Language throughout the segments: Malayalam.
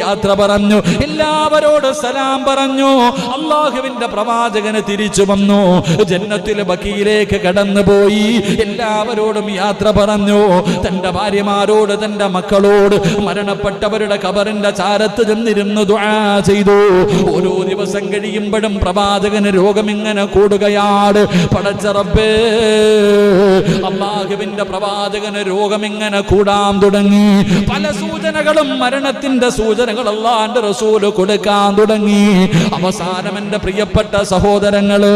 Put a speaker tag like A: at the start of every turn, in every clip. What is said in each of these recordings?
A: യാത്ര പറഞ്ഞു, എല്ലാവരോട് സലാം പറഞ്ഞു. അല്ലാഹുവിന്റെ പ്രവാചകന് തിരിച്ചു വന്നു, ജന്നത്തുൽ ബഖീയിലേക്ക് കടന്നുപോയി. എല്ലാവരോടും യാത്ര പറഞ്ഞു. തന്റെ ഭാര്യമാരോട്, തന്റെ മക്കളോട്, മരണപ്പെട്ടവരുടെ ഖബറിന്റെ ചാരത്ത് ചെന്നിരുന്ന് ദുആ ചെയ്തു. ഓരോ ദിവസം കഴിയുമ്പോഴും പ്രവാചകന് രോഗം ഇങ്ങനെ കൂടുകയാണ്. പടച്ച റബ്ബേ, അല്ലാഹുവിന്റെ പ്രവാചകന് രോഗം ഇങ്ങനെ കൂടാൻ തുടങ്ങി. പല സൂചനകളും, മരണത്തിന്റെ സൂചനകൾ അല്ലാഹുവിന്റെ റസൂൽ കൊടുക്കാൻ തുടങ്ങി. അവസാനം എന്റെ പ്രിയപ്പെട്ട സഹോദരങ്ങള്,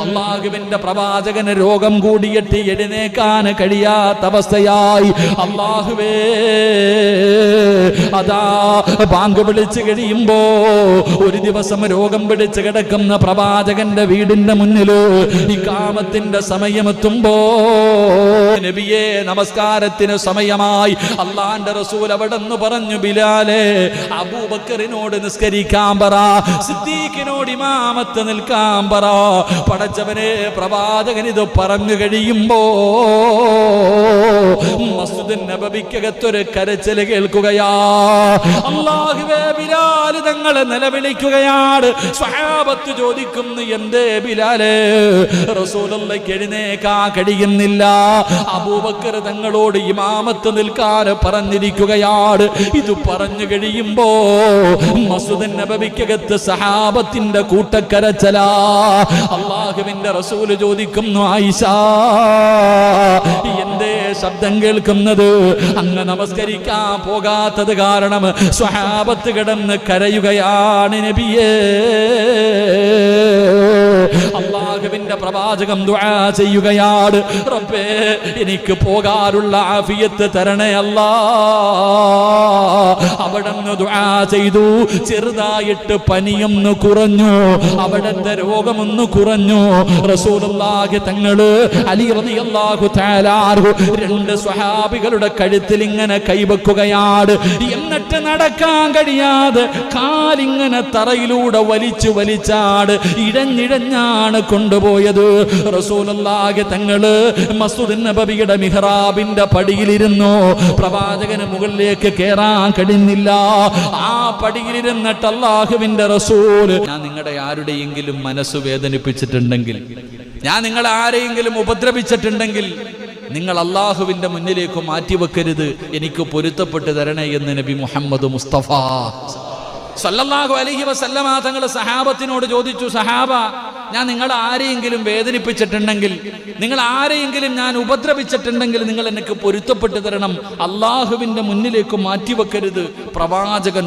A: അല്ലാഹുവിന്റെ പ്രവാചകന് രോഗം കൂടിയിട്ട് എഴുന്നേക്കാൻ കഴിയാത്ത അവസ്ഥയായി. അല്ലാഹുവേ, അതാ ബാങ്ക് വിളിച്ചു കഴിയുമ്പോ ഒരു ദിവസം രോഗം പിടിച്ച് കിടക്കുന്ന പ്രവാചകന്റെ വീടിന്റെ മുന്നില് ഇഖാമത്തിന്റെ സമയമെത്തുമ്പോ, നബിയേ നമസ്കാരത്തിന് സമയമായി. അല്ലാഹുവിന്റെ റസൂൽ അവിടെന്ന് പറഞ്ഞു, ബിലാലെ അബൂബക്കറിനോട് നിസ്കരിക്കാൻ പറ, സിദ്ദീഖിനോട് ഇമാമത്ത് നിൽക്കാൻ പറ. പടച്ചവനെ, പ്രവാചകൻ ഇത് പറഞ്ഞു കഴിയുമ്പോ മസ്ജിദുൻ നബവിക്കകത്തൊരു കരച്ചിൽ കേൾക്കുകയാ. അല്ലാഹുവേ, ബിലാൽ തങ്ങളെ നിലവിളിക്കുകയാണ്. സ്വഹാബത്ത് ചോദിക്കുന്നു, എന്തേ ബിലാലെ റസൂലുള്ളാഹിക്ക് എഴുന്നേക്കാൻ കഴിയുന്നില്ല? അബൂബക്കർ തങ്ങളോട് ഇമാമത്ത് നിൽക്കാൻ പറഞ്ഞിരിക്കുകയാണ്. ഇത് പറഞ്ഞു കഴിയുമ്പോ മസ്ജിദുൻ നബവിക്കകത്ത് സഹാബത്തിന്റെ കൂട്ടക്കരച്ചലാ. അല്ലാഹുവിന്റെ റസൂൽ ചോദിക്കുന്നു, ആയിഷ, എന്തേ ശബ്ദം കേൾക്കുന്നത്? അങ്ങ് നമസ്കരിക്കാൻ പോകാത്തത് കാരണം സ്വഹാബത്ത് കിടന്ന് കരയുകയാണ് നബിയേ. അല്ലാഹുവിന്റെ പ്രവാചകം ദുആ ചെയ്യുകയാണ്, റബ്ബേ, എനിക്ക് പോകാനുള്ള ആഫിയത്ത് തരണേ അല്ലാ. അവിടുന്ന് ദുആ ചെയ്തു. ചെറുതായിട്ട് പനിയൊന്ന് കുറഞ്ഞു, അവിടുത്തെ രോഗമൊന്ന് കുറഞ്ഞു. റസൂലുള്ളാഹി തങ്ങള് അലി റളിയല്ലാഹു തആല അൻഹു രണ്ട് സ്വഹാബികളുടെ കഴുത്തിൽ ഇങ്ങനെ കൈവെക്കുകയാണ്. എന്നിട്ട് നടക്കാൻ കഴിയാതെ കാലിങ്ങനെ തറയിലൂടെ വലിച്ചാട് ഇഴഞ്ഞിഴഞ്ഞാണ് കൊണ്ടുപോയത്. റസൂലുള്ളാഹി തങ്ങള് മസ്ജിദുൻ നബവിയുടെ മിഹ്റാബിന്റെ പടിയിലിരുന്നു. പ്രവാചകന് മുകളിലേക്ക് കേറാൻ കഴിയുന്നില്ല. ആ പടിയിലിരുന്നിട്ട് അല്ലാഹുവിന്റെ റസൂല്, ഞാൻ നിങ്ങളുടെ ആരുടെയെങ്കിലും മനസ്സ് വേദനിപ്പിച്ചിട്ടുണ്ടെങ്കിൽ, ഞാൻ നിങ്ങളെ ആരെയെങ്കിലും ഉപദ്രവിച്ചിട്ടുണ്ടെങ്കിൽ, നിങ്ങൾ അല്ലാഹുവിന്റെ മുന്നിലേക്ക് മാറ്റിവെക്കരുത്, എനിക്ക് പൊരുത്തപ്പെട്ട് തരണേ എന്ന് നബി മുഹമ്മദ് മുസ്തഫ സല്ലല്ലാഹു അലൈഹി വസല്ലമ തങ്ങൾ സഹാബത്തിനോട് ചോദിച്ചു, സഹാബ, ഞാൻ നിങ്ങൾ ആരെയെങ്കിലും വേദനിപ്പിച്ചിട്ടുണ്ടെങ്കിൽ, നിങ്ങൾ ആരെയെങ്കിലും ഞാൻ ഉപദ്രവിച്ചിട്ടുണ്ടെങ്കിൽ, നിങ്ങൾ എനിക്ക് പൊരുത്തപ്പെട്ട് തരണം, അല്ലാഹുവിന്റെ മുന്നിലേക്ക് മാറ്റിവെക്കരുത്. പ്രവാചകൻ